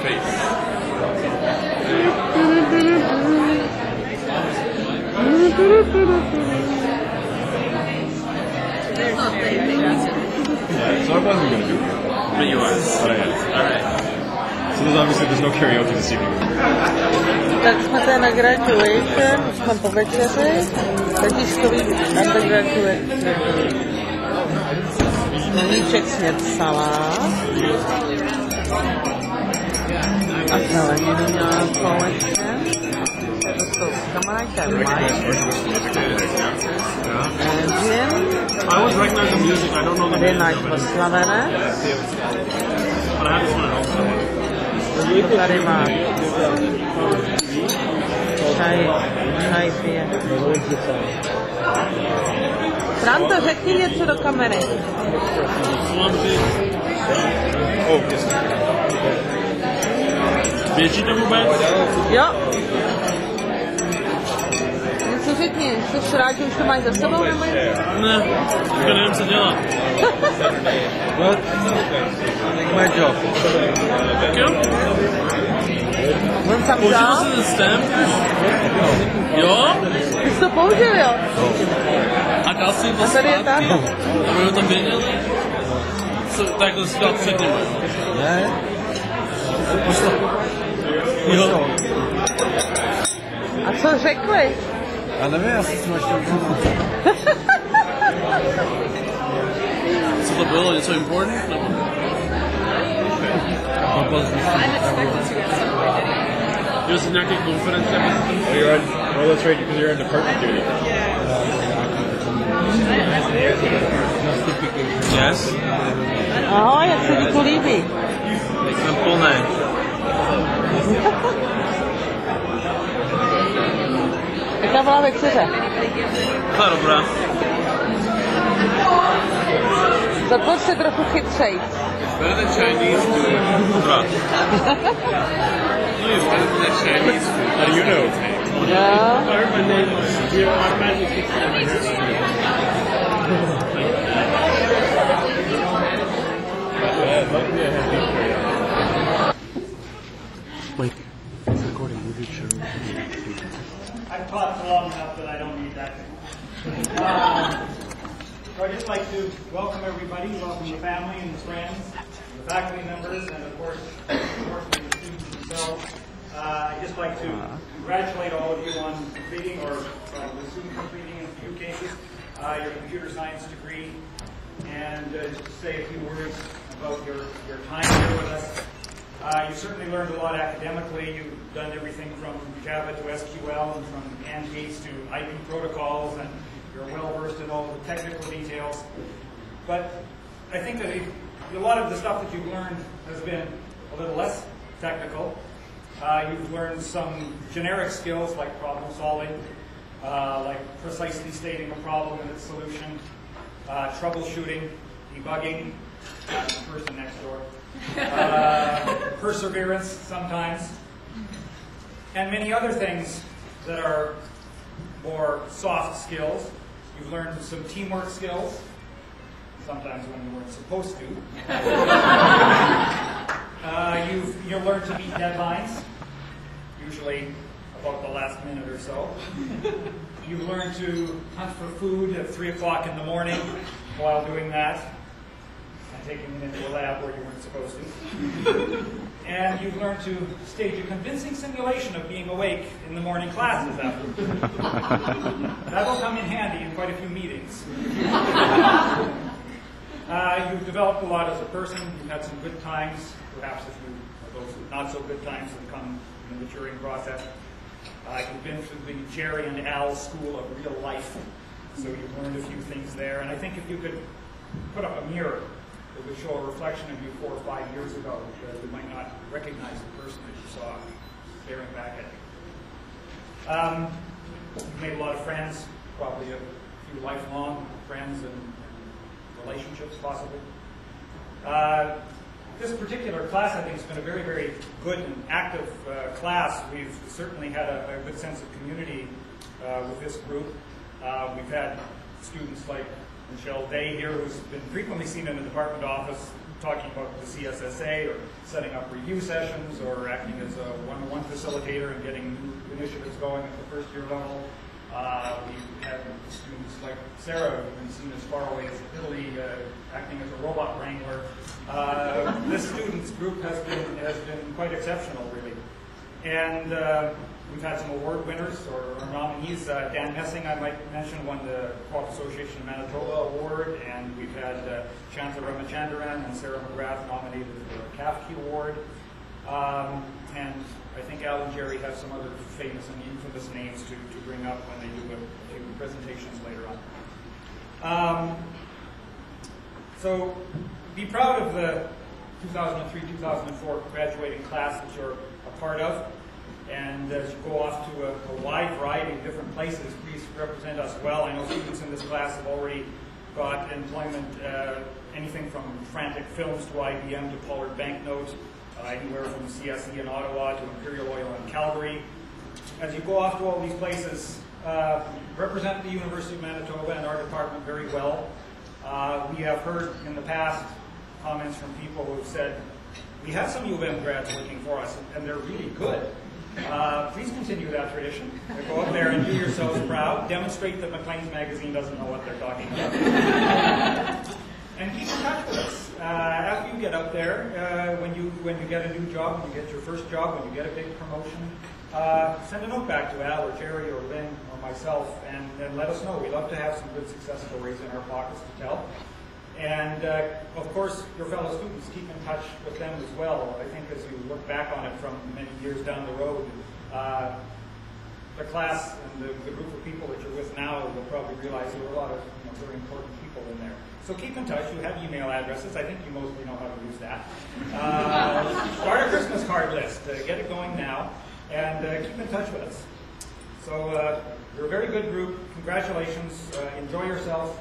face. Yeah, so I wasn't going to do it. But you are. But I am. Alright. So there's no karaoke this evening. Tak jsme tady na graduation, jsme po večeři, letiškový undergraduate. Sníček, smět, salát. A zeleninu nějakou ještě. To jsou kamarádka Mike. And Jim. I always recognize the music, I don't know the Tady je name. náš oslavenec. But I have this one at home. Tady má čaj pije. Franto, řekni něco do kamery. Větší to vůbec? Jo. Něco řekni, jsi rád, že už to máš za sebou, nebo? Ne, teďka nevím, co dělat. Well, my job. Tak jo? On tam Použil dal? jsi ten stem? Jo? Ty jsi to použil, jo? A dal jsi to A tady je zpátky? táta. A my to věděli? Takhle jsi dal předtím. Ne? Jo. A co řekli? Já nevím, já jsem si ještě Co to bylo? Něco important? Nebo? Byl jsi v nějaké konferenci? Oh, that's right, because you're on department duty. Yes. Ahoj, jak se ti to líbí? Jsem plný. Jaká byla večeře? To dobrá. Zapojď se trochu chytřej. Better than Chinese food. Dobrá. No, it's better than Chinese food. How do you know? Jo. Wait, it's recording. You did show. I've talked long enough that I don't need that. So I'd just like to welcome everybody, welcome the family and the friends, the faculty members, and of course, the students themselves. I'd just like to congratulate all of you on completing, or the student completing in a few cases, your computer science degree, and just to say a few words about your time here with us. You certainly learned a lot academically. You've done everything from Java to SQL and from AND-case to IP protocols, and you're well versed in all of the technical details. But I think that a lot of the stuff that you've learned has been a little less technical. You've learned some generic skills like problem solving, like precisely stating a problem and its solution, troubleshooting, debugging, the person next door. Perseverance sometimes, and many other things that are more soft skills. You've learned some teamwork skills, sometimes when you weren't supposed to. You've learned to meet deadlines, usually about the last minute or so. You've learned to hunt for food at 3 o'clock in the morning while doing that, taking it into a lab where you weren't supposed to. And you've learned to stage a convincing simulation of being awake in the morning classes after. That will come in handy in quite a few meetings. You've developed a lot as a person. You've had some good times, perhaps a few of those not so good times that come in the maturing process. You've been through the Jerry and Al school of real life, so you've learned a few things there. And I think if you could put up a mirror that would show a reflection of you 4 or 5 years ago, you might not recognize the person that you saw staring back at you. You've made a lot of friends, probably a few lifelong friends and relationships, possibly. This particular class, I think, has been a very, very good and active class. We've certainly had a good sense of community with this group. We've had students like Michelle Day here, who's been frequently seen in the department office, talking about the CSSA or setting up review sessions or acting as a one-on-one facilitator and getting new initiatives going at the first year level. We have students like Sarah, who've been seen as far away as Italy, acting as a robot wrangler. This students group has been quite exceptional, really. And we've had some award winners or nominees. Dan Messing, I might mention, won the Co-op Association of Manitoba Award, and we've had Shanta Ramachandran and Sarah McGrath nominated for a CAFKE Award. And I think Al and Jerry have some other famous and infamous names to bring up when they do a few presentations later on. So be proud of the 2003-2004 graduating class that you're a part of. And as you go off to a wide variety of different places, please represent us well. I know students in this class have already got employment, anything from Frantic Films to IBM to Pollard Banknote, anywhere from CSE in Ottawa to Imperial Oil in Calgary. As you go off to all these places, represent the University of Manitoba and our department very well. We have heard in the past comments from people who have said, we have some U of M grads working for us, and they're really good. Please continue that tradition. Go up there and do yourselves proud. Demonstrate that Maclean's magazine doesn't know what they're talking about. And keep in touch with us. After you get up there, when you get a new job, when you get your first job, when you get a big promotion, send a note back to Al or Jerry or Lynn or myself and let us know. We love to have some good success stories in our pockets to tell. And, of course, your fellow students, keep in touch with them as well. I think as you look back on it from many years down the road, the class and the group of people that you're with now will probably realize there were a lot of very important people in there. So keep in touch. You have email addresses. I think you mostly know how to use that. Start a Christmas card list. Get it going now. And keep in touch with us. So you're a very good group. Congratulations. Enjoy yourself.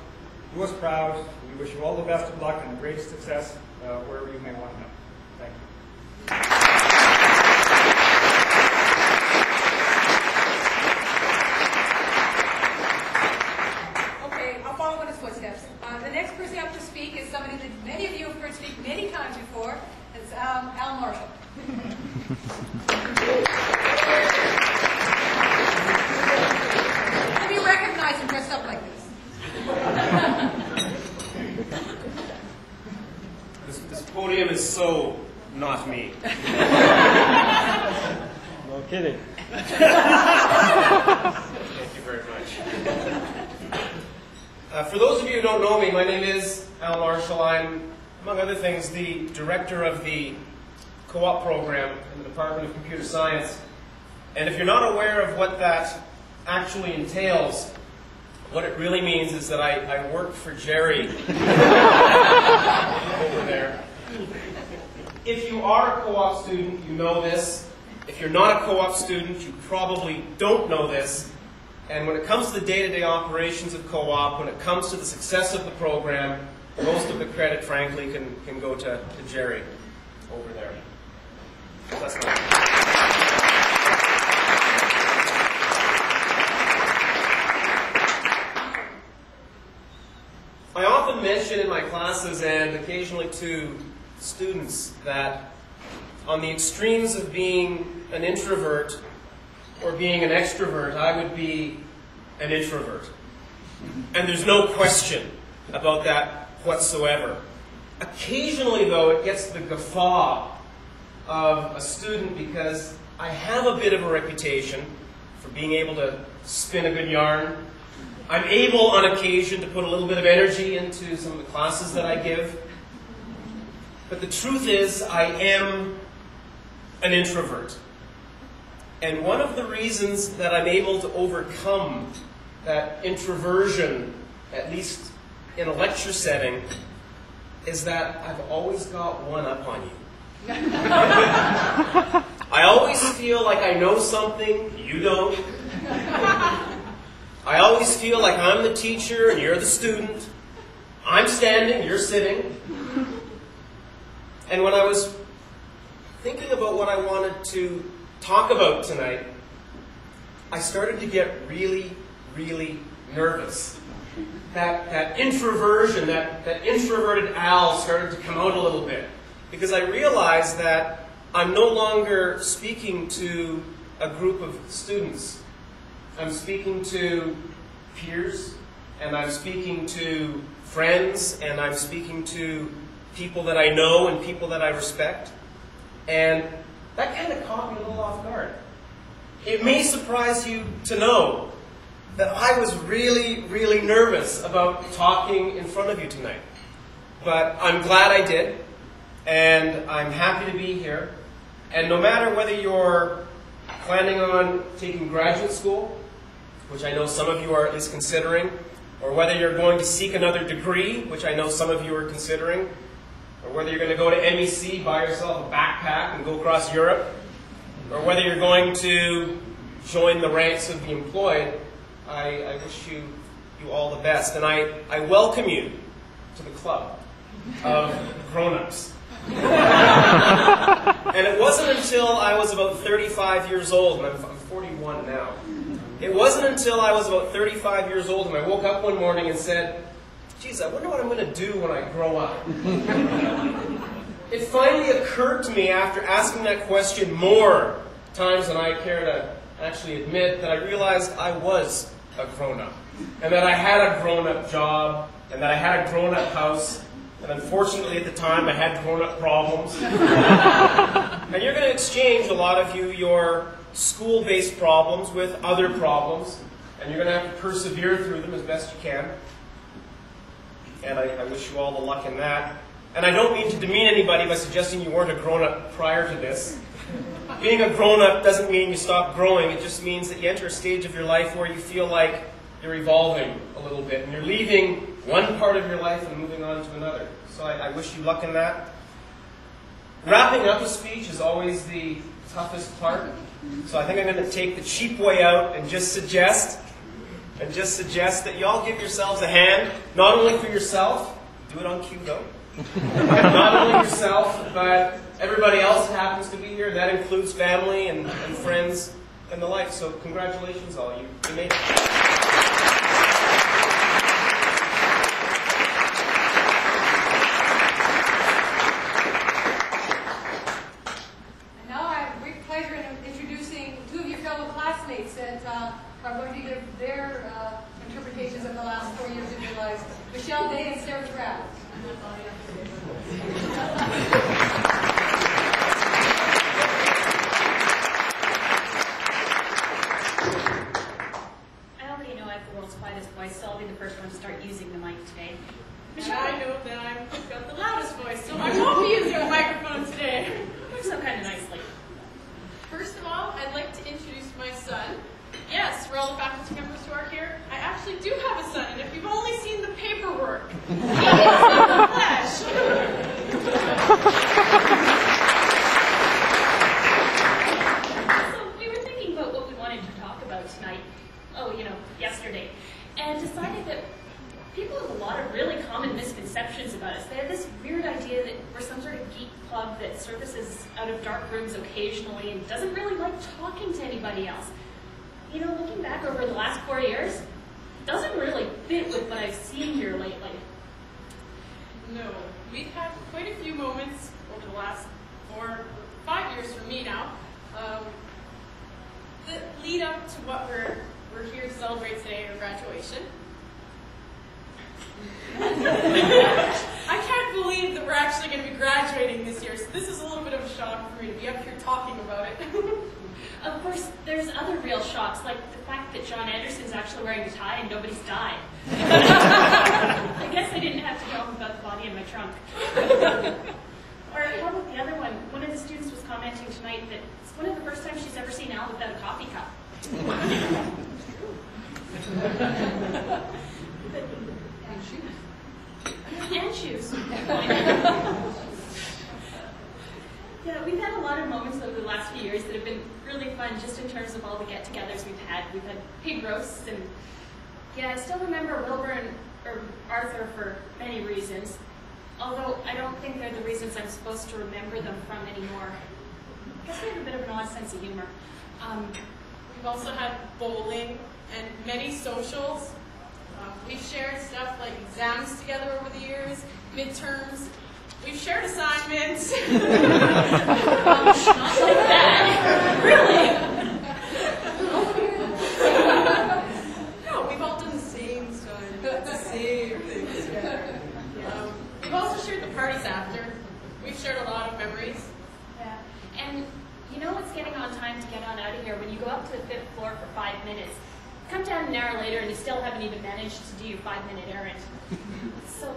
Do us proud. We wish you all the best of luck and the greatest success wherever you may want to go. Thank you. Okay, I'll follow in his footsteps. The next person up to speak is somebody that many of you have heard speak many times before. It's Al Marshall. Have you recognized him dressed up like this? This podium is so not me. No kidding. Thank you very much. For those of you who don't know me, my name is Al Marshall. I'm, among other things, the director of the co-op program in the Department of Computer Science. And if you're not aware of what that actually entails, what it really means is that I work for Jerry over there. If you are a co-op student, you know this. If you're not a co-op student, you probably don't know this. And when it comes to the day-to-day operations of co-op, when it comes to the success of the program, most of the credit, frankly, can go to Jerry over there. That's not I often mention in my classes and occasionally to students that on the extremes of being an introvert or being an extrovert, I would be an introvert. And there's no question about that whatsoever. Occasionally, though, it gets the guffaw of a student because I have a bit of a reputation for being able to spin a good yarn. I'm able, on occasion, to put a little bit of energy into some of the classes that I give. But the truth is, I am an introvert. And one of the reasons that I'm able to overcome that introversion, at least in a lecture setting, is that I've always got one up on you. I always feel like I know something you don't. I always feel like I'm the teacher and you're the student. I'm standing, you're sitting. And when I was thinking about what I wanted to talk about tonight, I started to get really, really nervous. that introversion, that introverted Al started to come out a little bit. Because I realized that I'm no longer speaking to a group of students. I'm speaking to peers, and I'm speaking to friends, and I'm speaking to people that I know and people that I respect. And that kind of caught me a little off guard. It may surprise you to know that I was really, really nervous about talking in front of you tonight. But I'm glad I did, and I'm happy to be here. And no matter whether you're planning on taking graduate school, which I know some of you are at least considering, or whether you're going to seek another degree, which I know some of you are considering, or whether you're going to go to MEC, buy yourself a backpack and go across Europe, or whether you're going to join the ranks of the employed, I wish you all the best. And I welcome you to the club of grown-ups. And it wasn't until I was about 35 years old, and I'm 41 now. It wasn't until I was about 35 years old and I woke up one morning and said, geez, I wonder what I'm going to do when I grow up. It finally occurred to me after asking that question more times than I care to actually admit that I realized I was a grown-up. And that I had a grown-up job, and that I had a grown-up house, and unfortunately at the time I had grown-up problems. And you're going to exchange, a lot of you, your school-based problems with other problems, and you're going to have to persevere through them as best you can. And I wish you all the luck in that. And I don't mean to demean anybody by suggesting you weren't a grown-up prior to this. Being a grown-up doesn't mean you stop growing. It just means that you enter a stage of your life where you feel like you're evolving a little bit, and you're leaving one part of your life and moving on to another. So I wish you luck in that. Wrapping up a speech is always the toughest part. So I think I'm going to take the cheap way out and just suggest that you all give yourselves a hand, not only for yourself, do it on cue though, not only yourself, but everybody else that happens to be here. That includes family and friends and the like. So congratulations all, you made it. Are going to give their interpretations of the last 4 years of their lives. Michelle Day and Sarah Grad. I already know I have the world's quietest voice, so I'll be the first one to start using the mic today. Michelle, I know that I've got the loudest voice, so I won't be using a microphone today. so kind of nicely. First of all, I'd like to introduce my son. Yes, for all the faculty members who are here, I actually do have a son, and if you've only seen the paperwork, he is in the flesh. So we were thinking about what we wanted to talk about tonight, yesterday, and decided that people have a lot of really common misconceptions about us. They have this weird idea that we're some sort of geek club that surfaces out of dark rooms occasionally and doesn't really like talking to anybody else. You know, looking back over the last 4 years, it doesn't really fit with what I've seen here lately. No, we've had quite a few moments over the last 5 years for me now, that lead up to what we're here to celebrate today, our graduation. I can't believe that we're actually going to be graduating this year, so this is a little bit of a shock for me to be up here talking about it. Of course, there's other real shocks, like the fact that John Anderson's actually wearing a tie and nobody's died. I guess I didn't have to tell him about the body in my trunk. Or how about the other one? One of the students was commenting tonight that it's one of the first times she's ever seen Al without a coffee cup. And shoes. Yeah, we've had a lot of moments over the last few years that have been really fun, just in terms of all the get-togethers we've had. We've had pig roasts, and yeah, I still remember Wilbur or Arthur for many reasons, although I don't think they're the reasons I'm supposed to remember them from anymore. I guess we have a bit of an odd sense of humor. We've also had bowling and many socials. We've shared stuff like exams together over the years, midterms. We've shared assignments. Not like that. Really? No, we've all done the same stuff, the same things together. We've also shared the parties after. We've shared a lot of memories. Yeah. And you know it's getting on time to get on out of here when you go up to the 5th floor for 5 minutes. Come down an hour later and you still haven't even managed to do your 5-minute errand. So,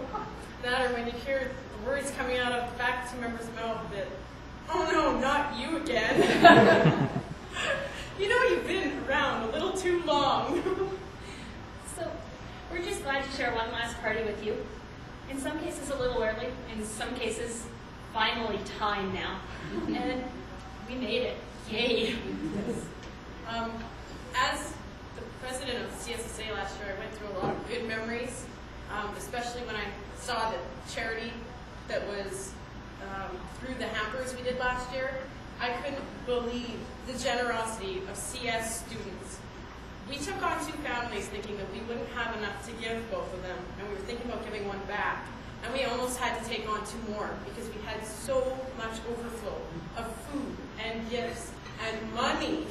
That or when you hear the words coming out of faculty members' mouth that, oh no, not you again. You know you've been around a little too long. So, we're just glad to share one last party with you. In some cases a little early, in some cases finally time now. And we made it. Yay. As the president of CSSA last year, I went through a lot of good memories, especially when I saw the charity that was through the hampers we did last year. I couldn't believe the generosity of CS students. We took on 2 families thinking that we wouldn't have enough to give both of them, and we were thinking about giving one back. And we almost had to take on 2 more because we had so much overflow of food and gifts and money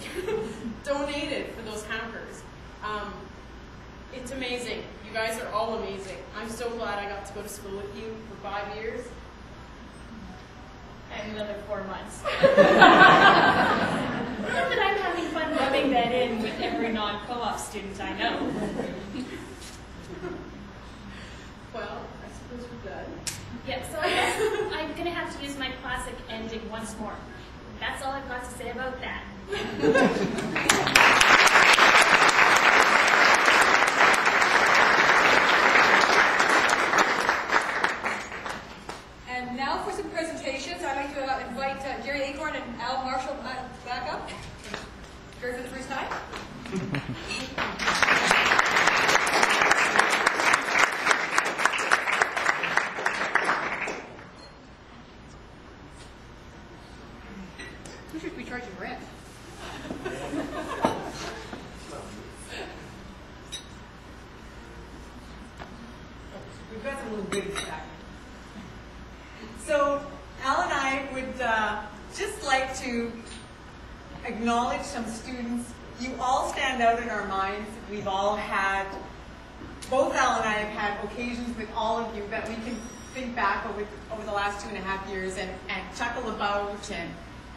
donated for those hampers. It's amazing. You guys are all amazing. I'm so glad I got to go to school with you for 5 years. And another 4 months. Not that I'm having fun rubbing that in with every non-co-op student I know. Well, I suppose we're done. Yeah, so I guess I'm going to have to use my classic ending once more. That's all I've got to say about that. And now for some presentations. I'd like to invite Jerry Acorn and Al Marshall back up. Jerry for the first time. Who should be charging rent? We've got some little goodies back. So, Al and I would just like to acknowledge some students. You all stand out in our minds. We've all had, both Al and I have had occasions with all of you that we can think back over the last 2.5 years and chuckle about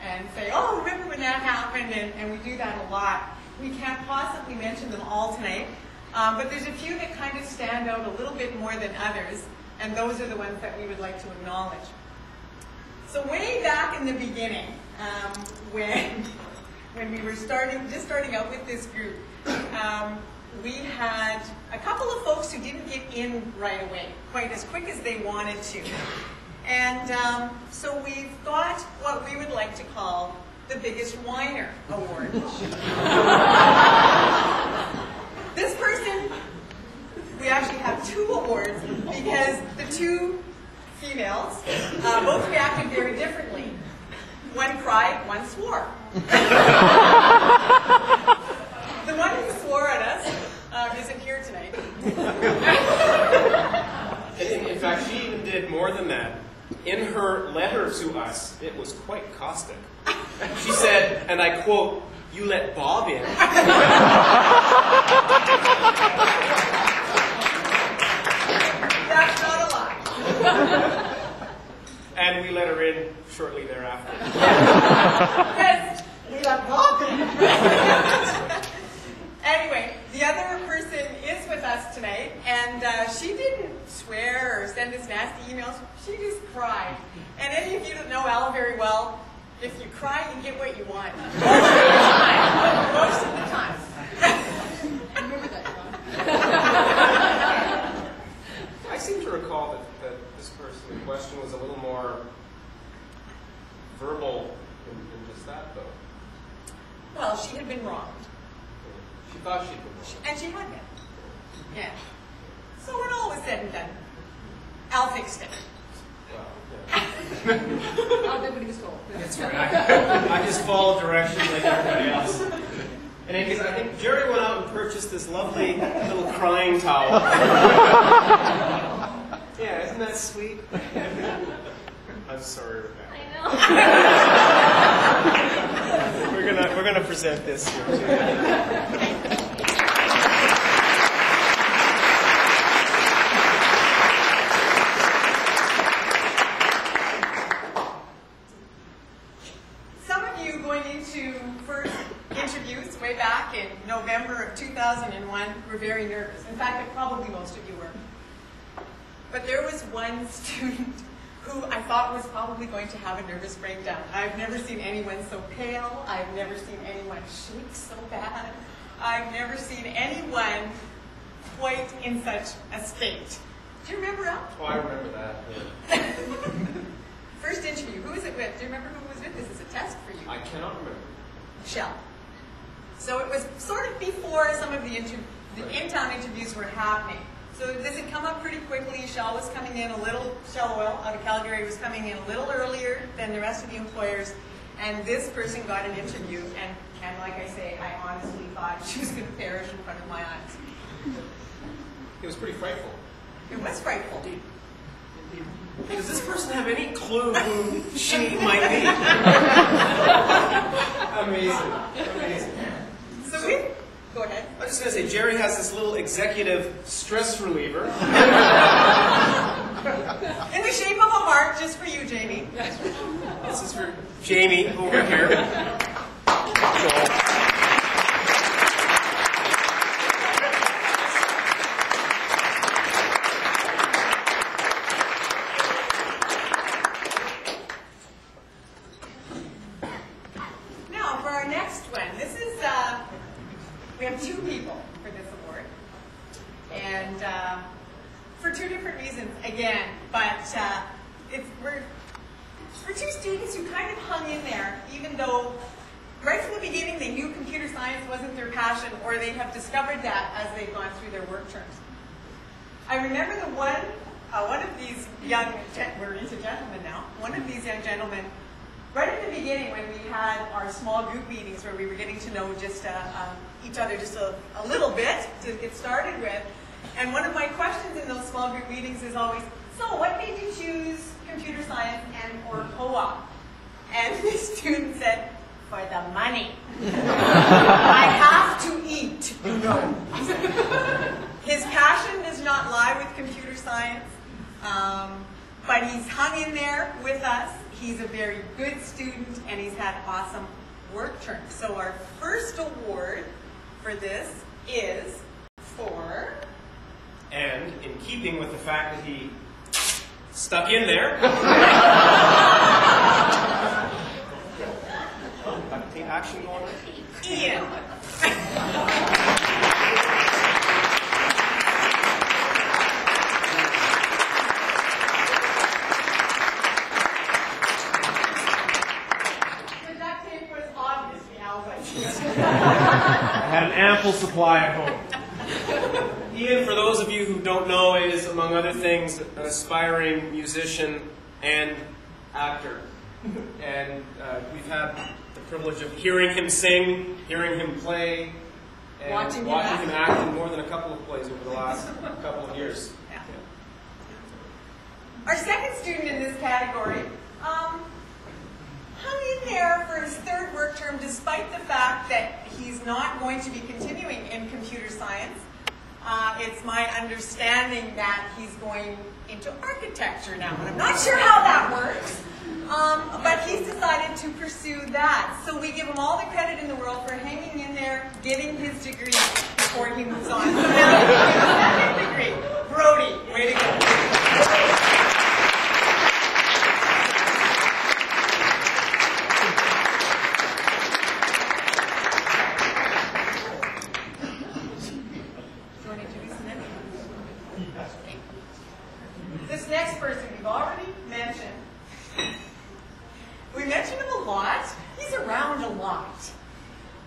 and say, oh, remember when that happened? And we do that a lot. We can't possibly mention them all tonight, but there's a few that kind of stand out a little bit more than others, and those are the ones that we would like to acknowledge. So way back in the beginning, when we were just starting out with this group, we had a couple of folks who didn't get in right away, quite as quick as they wanted to. And so we've got what we would like to call the Biggest Whiner Award. This person, we actually have 2 awards because the 2 females both reacted very differently. One cried, one swore. The one who swore at us isn't here tonight. In fact, she even did more than that. In her letter to us, it was quite caustic. She said, and I quote, "You let Bob in." That's not a lie. And we let her in shortly thereafter. Yes, we let Bob in. Anyway, the other person is with us tonight, and she didn't swear or send us nasty emails. She just cried. And any of you that know Al very well, if you cry, you get what you want. Most of the time. Remember that, John. I seem to recall that this person in question was a little more verbal than just that, though. Well, she had been wronged. She thought she'd been wrong. And she had been. Yeah. So when all was said and done, Al fixed it. Well, yeah. I'll do what he was told. That's right. I just follow directions like everybody else. And in case, I think Jerry went out and purchased this lovely little crying towel. Yeah, isn't that sweet? I'm sorry, Rebecca. I know. We're gonna present this here. Some of you going into first interviews way back in November of 2001 were very nervous. In fact, probably most of you were. But there was one student who I thought was probably going to have a nervous breakdown. I've never seen anyone so pale. I've never seen anyone shake so bad. I've never seen anyone quite in such a state. Do you remember Al? Oh, I remember that. Yeah. First interview, who was it with? Do you remember who was with? This is a test for you. I cannot remember. Shell. So it was sort of before some of the in-town interviews were happening. So this had come up pretty quickly. Shell was coming in a little, Shell Oil out of Calgary was coming in a little earlier than the rest of the employers. And this person got an interview, and like I say, I honestly thought she was going to perish in front of my eyes. It was pretty frightful. It was frightful. Indeed. Does this person have any clue who she might be? Amazing. Amazing. So go ahead. I was just going to say, Jerry has this little executive stress reliever. In the shape of a heart, just for you, Jamie. This is for Jamie over here. Now, for our next one, this is, we have two people for this award. And for two different reasons, again, but we're two students who kind of hung in there, even though right from the beginning they knew computer science wasn't their passion, or they have discovered that as they've gone through their work terms. I remember the one of these young, we're into gentlemen now, one of these young gentlemen, right at the beginning when we had our small group meetings where we were getting to know just each other just a little bit to get started with. And one of my questions in those small group meetings is always, so what made you choose computer science and or co-op? And the student said, for the money. I have to eat, you know. His passion does not lie with computer science, but he's hung in there with us. He's a very good student, and he's had awesome work terms. So our first award for this is for... And in keeping with the fact that he stuck in there... Take action going on. Ian. I had an ample supply at home. Ian, for those of you who don't know, is, among other things, an aspiring musician and actor. And we've had the privilege of hearing him sing, hearing him play, and watching him act in more than a couple of plays over the last couple of years. Yeah. Our second student in this category hung in there for his third work term despite the fact that he's not going to be continuing in computer science. It's my understanding that he's going into architecture now, and I'm not sure how that works, but he's decided to pursue that. So we give him all the credit in the world for hanging in there, getting his degree before he moves on. So now he's getting his second degree. Brody, way to go. This next person we've already mentioned. We mention him a lot. He's around a lot.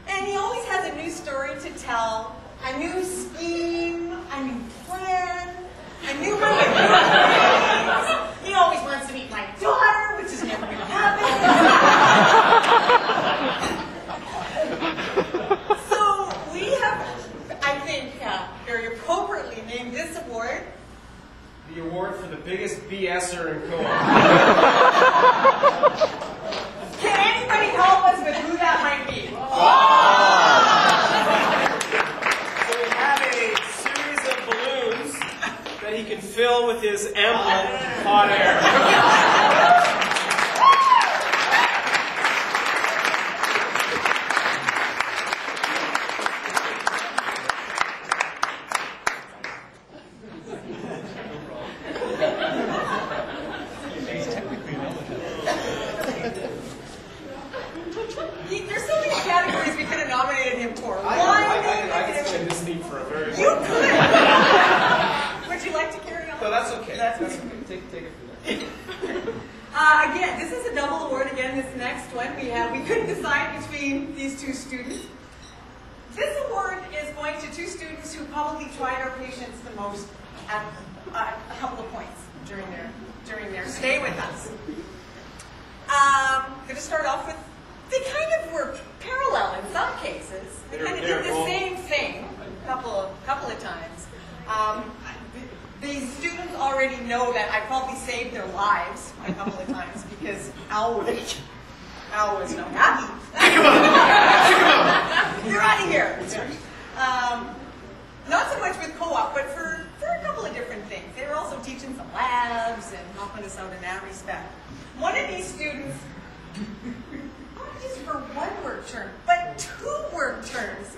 And he always has a new story to tell, a new scheme, a new plan, a new way of There's so many categories we could have nominated him for. I could spend this theme for a very long You time. could. Would you like to carry on? No, that's okay. That's okay. okay. Take it from there. Again, this is a double award. Again, this next one we couldn't decide between these two students. This award is going to two students who probably tried our patience the most at a couple of points during their stay with us. I'm going to start off with, they kind of were parallel in some cases. They kind of did the same thing a couple of times. These students already know that I probably saved their lives a couple of times because Al was not happy. You're out of here. Not so much with co-op, but for a couple of different things. They were also teaching some labs and helping us out in that respect. One of these students, not just for one work term, but 2 work terms,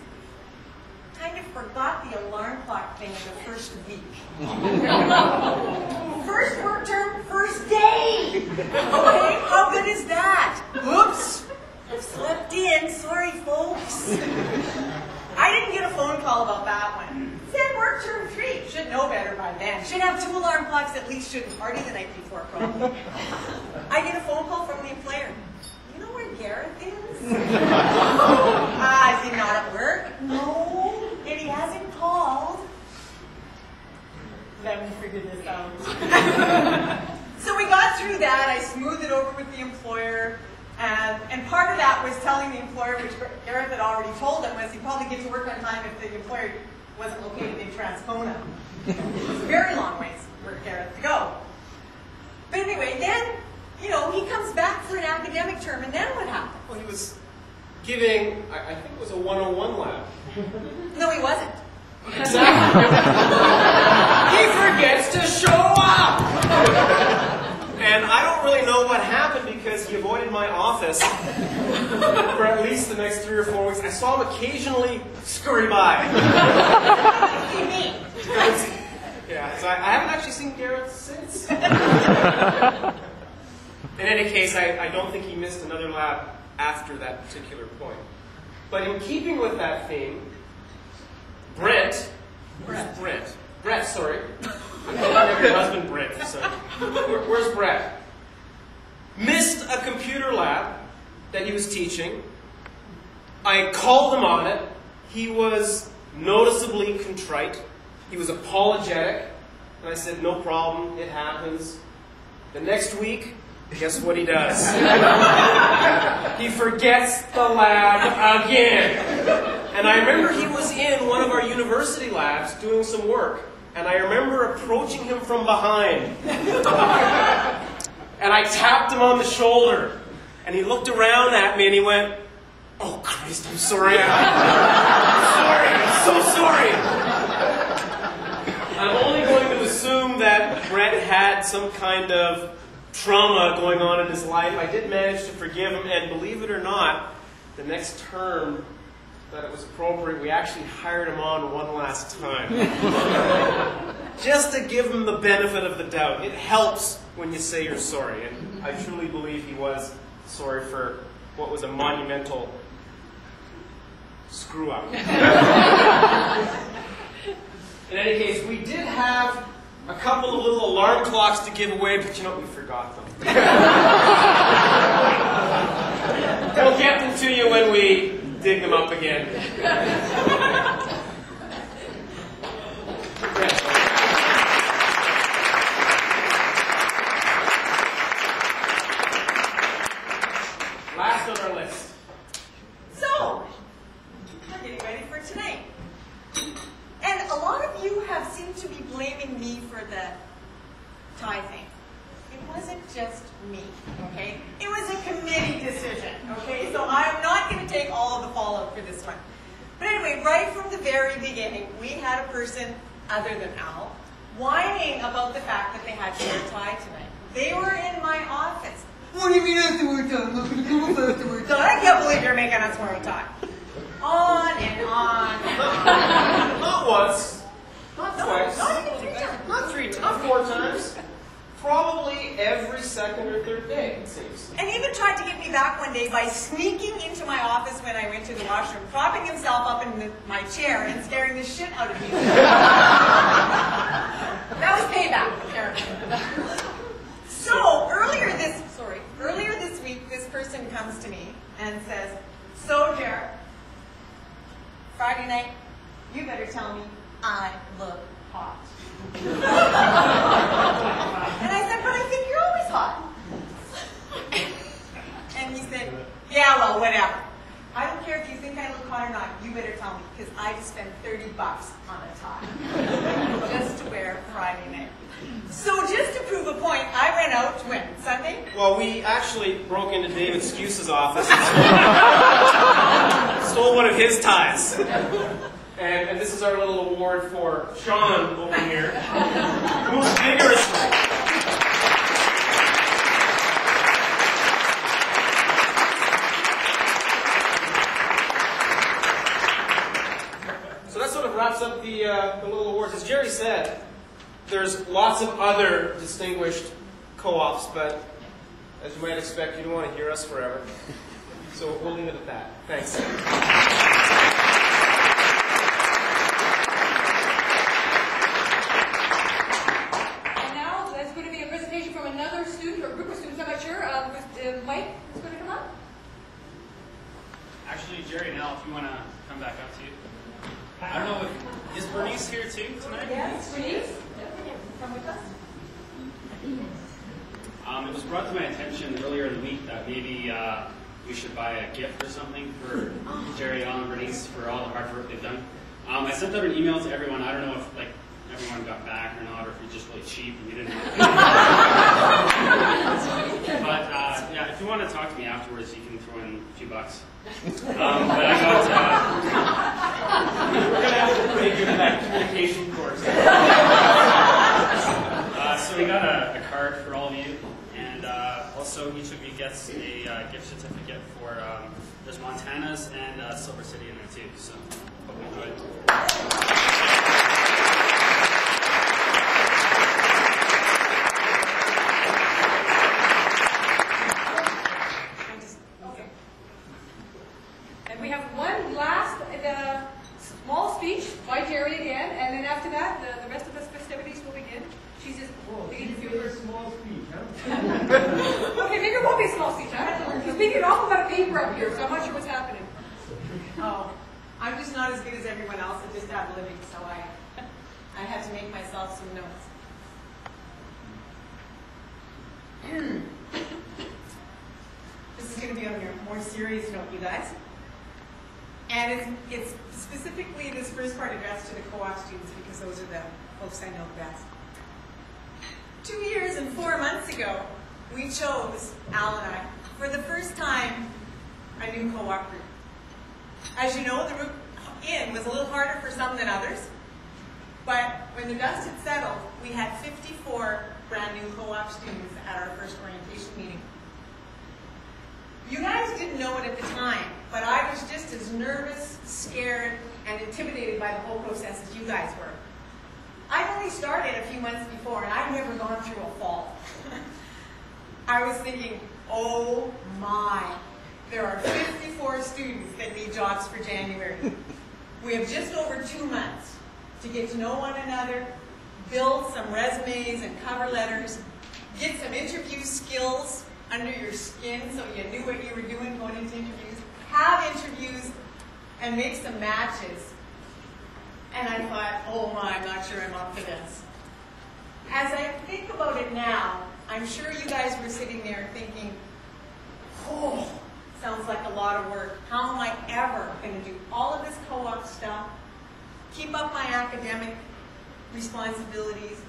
kind of forgot the alarm clock thing in the first week. First work term, first day. Okay, how good is that? Oops, I've slept in. Sorry, folks. I didn't get a phone call about that one. Said work term 3. Should know better by then. Should have 2 alarm clocks at least. Shouldn't party the night before, probably. I get a phone call from the employer. You know where Gareth is? Is he not at work? No. And he hasn't called. Let me figure this out. So we got through that. I smoothed it over with the employer. And part of that was telling the employer, which Gareth had already told him, was he'd probably get to work on time if the employer wasn't located in Transcona. It's a very long ways for Gareth to go. But anyway, then, you know, he comes back for an academic term, and then what happened? Well, he was giving, I think it was a 101 lab. No, he wasn't. Exactly. He forgets to show up! And I don't really know what happened because he avoided my office for at least the next 3 or 4 weeks. I saw him occasionally scurry by. Yeah, so I haven't actually seen Gareth since. In any case, I don't think he missed another lab after that particular point. But in keeping with that theme, Brett, sorry. I call your husband Brett, so. Where's Brett? Missed a computer lab that he was teaching. I called him on it. He was noticeably contrite. He was apologetic. And I said, no problem, it happens. The next week, guess what he does? He forgets the lab again. And I remember he was in one of our university labs doing some work. And I remember approaching him from behind. And I tapped him on the shoulder. And he looked around at me and he went, oh, Christ, I'm sorry. I'm so sorry. I'm only going to assume that Brett had some kind of trauma going on in his life. I did manage to forgive him, and believe it or not, the next term that it was appropriate, we actually hired him on one last time. Just to give him the benefit of the doubt. It helps when you say you're sorry, and I truly believe he was sorry for what was a monumental screw-up. In any case, we did have a couple of little alarm clocks to give away, but you know, we forgot them. We'll get them to you when we dig them up again. Last on our list. So, I'm getting ready for tonight. And a lot of you have seemed to be blaming me for the tie thing. It wasn't just me, okay? It was a committee decision, okay? So I'm not going to take all of the fallout for this one. But anyway, right from the very beginning, we had a person other than Al whining about the fact that they had to wear a tie tonight. They were in my office. What do you mean after we're done? I'm not going to do it after we're done. I can't believe you're making us wear a tie. On and on and on. Not once. Not twice. Not even 3 times. Not 3 times. Not 4 times. probably every second or third day, it seems. And even tried to get me back one day by sneaking into my office when I went to the washroom, propping himself up in my chair and scaring the shit out of me. That was payback, apparently. So earlier this week, this person comes to me and says, "So, Jared, Friday night, you better tell me I look hot." And I said, "But I think you're always hot." And he said, "Yeah, well, whatever. I don't care if you think I look hot or not. You better tell me, because I just spent $30 on a tie just to wear Friday night." So just to prove a point, I went out when? Sunday? Well, we actually broke into Dave Excuse's office and stole one of his ties. And this is our little award for Sean over here. Move vigorously. So that sort of wraps up the little awards. As Jerry said, there's lots of other distinguished co-ops, but as you might expect, you don't want to hear us forever. So we'll leave it at that. Thanks. And now there's going to be a presentation from another student or group of students, I'm not sure. Mike is going to come up. Actually, Jerry, now if you want to come back up to you. I don't know if, is Bernice here too tonight? Yes, Bernice. Come with us. It was brought to my attention earlier in the week that maybe we should buy a gift or something for Jerry, Alan, and Bernice for all the hard work they've done. I sent out an email to everyone. I don't know if everyone got back or not, or if you're just really cheap and you didn't have to. But yeah, if you want to talk to me afterwards, you can throw in a few bucks. But I got we're gonna have to break you that communication course. So we got a card for all of you, and also each of you gets a gift certificate for there's Montana's and Silver City in there too. So hope you enjoy it. And we have one last small speech by Jerry again, and then after that, the rest of the festivities will begin. She's just beginning to do a small speech, huh? Okay, maybe it won't be a small speech, huh? He's making an awful lot of paper up here, so I'm not sure what's happening. Oh, I'm just not as good as everyone else at just ad-libbing, so I had to make myself some notes. This is going to be on a more serious note, you guys. And it's specifically this first part addressed to the co-op students because those are the folks I know best. 2 years and 4 months ago, we chose, Al and I, for the first time, a new co-op group. As you know, the route in was a little harder for some than others, but when the dust had settled, we had 54 brand new co-op students at our first orientation meeting. You guys didn't know it at the time, but I was just as nervous, scared, and intimidated by the whole process as you guys were. I'd only started a few months before, and I'd never gone through a fall. I was thinking, oh my, there are 54 students that need jobs for January. We have just over 2 months to get to know one another, build some resumes and cover letters, get some interview skills under your skin so you knew what you were doing going into interviews, have interviews, and make some matches. And I thought, oh my, I'm not sure I'm up for this. As I think about it now, I'm sure you guys were sitting there thinking, oh, sounds like a lot of work. How am I ever going to do all of this co-op stuff, keep up my academic responsibilities,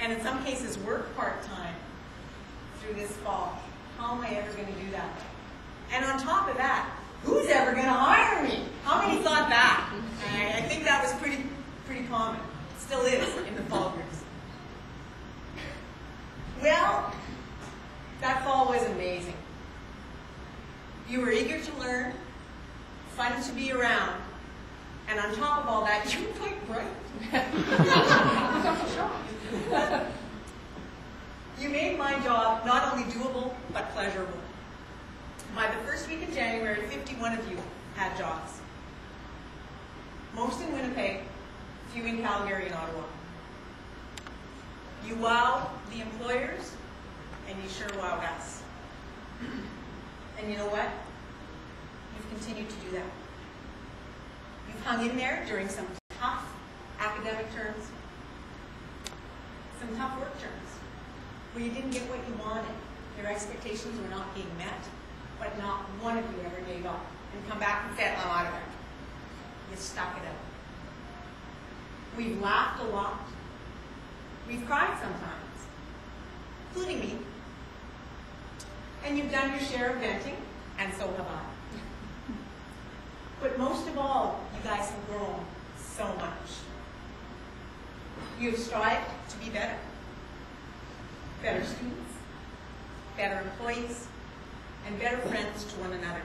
and in some cases work part-time through this fall? How am I ever going to do that? And on top of that, who's ever going to hire me? How many thought that? And I think that was pretty common. It still is in the fall groups. Well, that fall was amazing. You were eager to learn, fun to be around, and on top of all that, you were quite bright. You made my job not only doable, but pleasurable. By the first week in January, 51 of you had jobs. Most in Winnipeg, few in Calgary and Ottawa. You wowed the employers, and you sure wowed us. And you know what? You've continued to do that. You've hung in there during some tough academic terms, some tough work terms, where you didn't get what you wanted. Your expectations were not being met, but not one of you ever gave up and come back and said, I'm out of it. You stuck it out. We've laughed a lot. We've cried sometimes, including me. And you've done your share of venting, and so have I. But most of all, you guys have grown so much. You have strived to be better. Better students, better employees, and better friends to one another.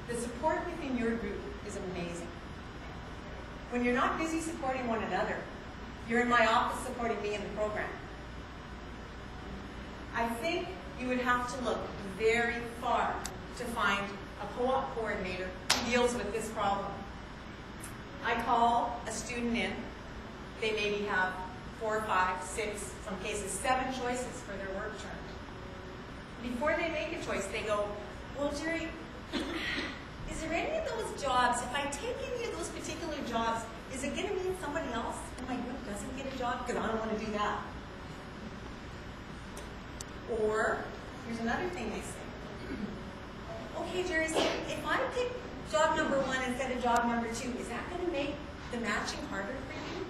The support within your group is amazing. When you're not busy supporting one another, you're in my office supporting me in the program. I think you would have to look very far to find a co-op coordinator who deals with this problem. I call a student in, they maybe have 4, 5, 6, some cases 7 choices for their work term. Before they make a choice, they go, well, Jerry, is there any of those jobs, if I take any of those particular jobs, is it going to mean somebody else in my group doesn't get a job? Because I don't want to do that. Or, here's another thing they say. Okay, Jerry, so if I pick job number 1 instead of job number 2, is that going to make the matching harder for you?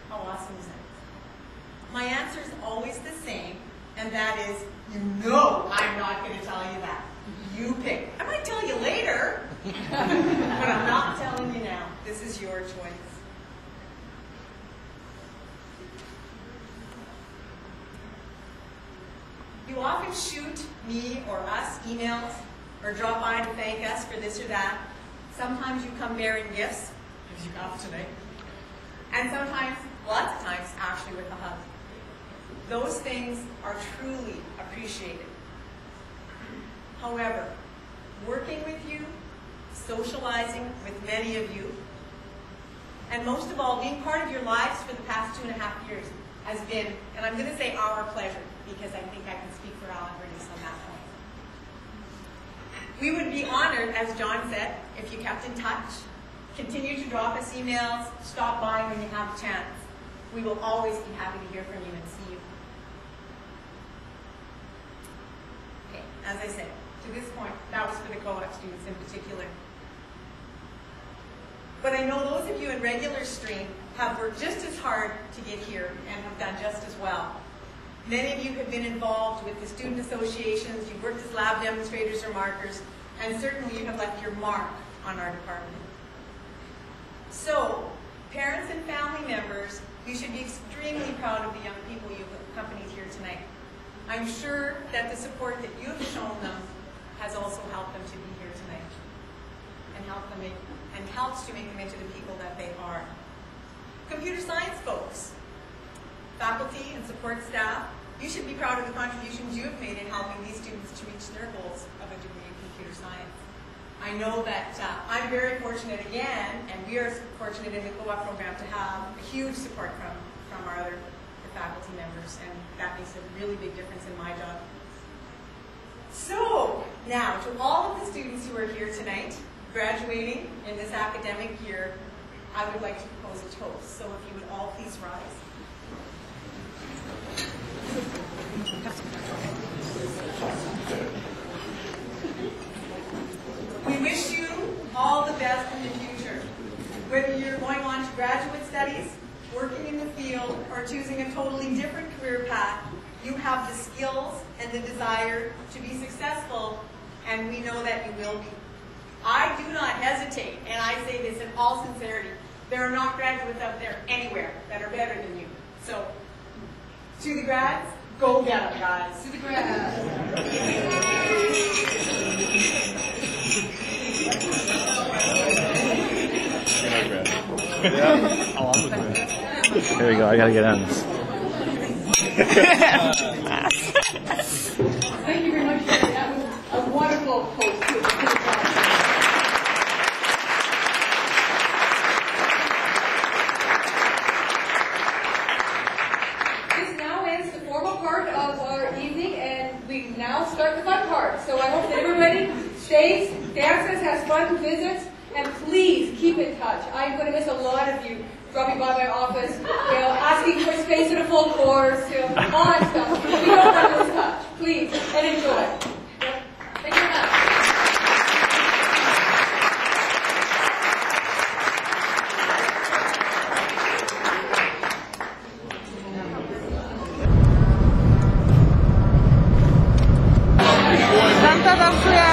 How awesome is that? My answer is always the same, and that is, you know I'm not going to tell you that. You pick. I might tell you later, but I'm not telling you now. This is your choice. You often shoot me or us emails or drop by to thank us for this or that. Sometimes you come bearing gifts, as you have today. And sometimes, lots of times, actually with a hug. Those things are truly appreciated. However, working with you, socializing with many of you, and most of all, being part of your lives for the past 2.5 years has been, and I'm going to say our pleasure, because I think I can speak for Alan Bernice on that point. We would be honored, as John said, if you kept in touch, continue to drop us emails, stop by when you have a chance. We will always be happy to hear from you and see you. Okay, as I said, to this point, that was for the co-op students in particular. But I know those of you in regular stream have worked just as hard to get here and have done just as well. Many of you have been involved with the student associations, you've worked as lab demonstrators or markers, and certainly you have left your mark on our department. So, parents and family members, you should be extremely proud of the young people you've accompanied here tonight. I'm sure that the support that you have shown them has also helped them to be here tonight and helps to make them into the people that they are. Computer science folks, faculty and support staff, you should be proud of the contributions you have made in helping these students to reach their goals of a degree in computer science. I know that I'm very fortunate again, and we are fortunate in the co-op program to have a huge support from our other faculty members, and that makes a really big difference in my job. So, now, to all of the students who are here tonight, graduating in this academic year, I would like to propose a toast. So if you would all please rise. We wish you all the best in the future. Whether you're going on to graduate studies, working in the field, or choosing a totally different career path, you have the skills and the desire to be successful, and we know that you will be. I do not hesitate, and I say this in all sincerity. There are not graduates out there anywhere that are better than you. So, to the grads, go get them, guys. To the grads. Yeah. Here we go, I gotta get on this. Thank you very much, Jerry. That was a wonderful post. This now ends the formal part of our evening, and we now start the fun part. So I hope that everybody stays, dances, has fun, visits, and please keep in touch. I'm going to miss a lot of you dropping by my office, asking for space in a full course, all that stuff. We don't want to lose touch. Please, and enjoy. Thank you very much. Santa dansuje.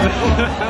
Ha ha ha!